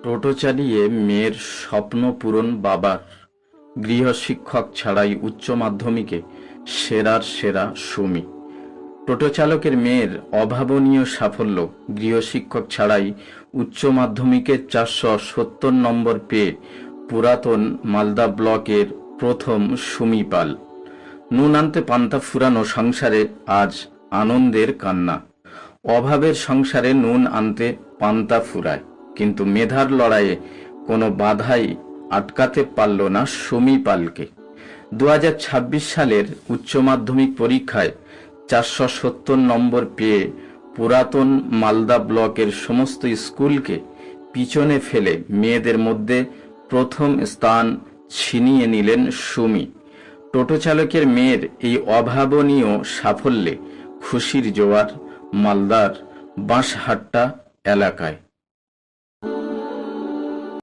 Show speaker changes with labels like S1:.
S1: টোটো চালিয়ে মেয়ের স্বপ্ন পূরণ বাবার। গৃহশিক্ষক ছাড়াই উচ্চ মাধ্যমিকে সেরার সেরা সুমি। টোটো চালকের মেয়ের অভাবনীয় সাফল্য। গৃহশিক্ষক ছাড়াই উচ্চ মাধ্যমিকে 470 নম্বর পেয়ে পুরাতন মালদা ব্লকের প্রথম সুমি পাল। নুন আনতে পান্তা ফুরানো সংসারে আজ আনন্দের কান্না। অভাবের সংসারে নুন আনতে পান্তা ফুরায়, কিন্তু মেধার লড়াইয়ে কোনো বাধাই আটকাতে পারল না সুমি পালকে। 2026 সালের উচ্চ মাধ্যমিক পরীক্ষায় 470 নম্বর পেয়ে পুরাতন মালদা ব্লকের সমস্ত স্কুলকে পিছনে ফেলে মেয়েদের মধ্যে প্রথম স্থান ছিনিয়ে নিলেন সুমি। টোটো চালকের মেয়ের এই অভাবনীয় সাফল্যে খুশির জোয়ার মালদার বাঁশহাট্টা এলাকায়।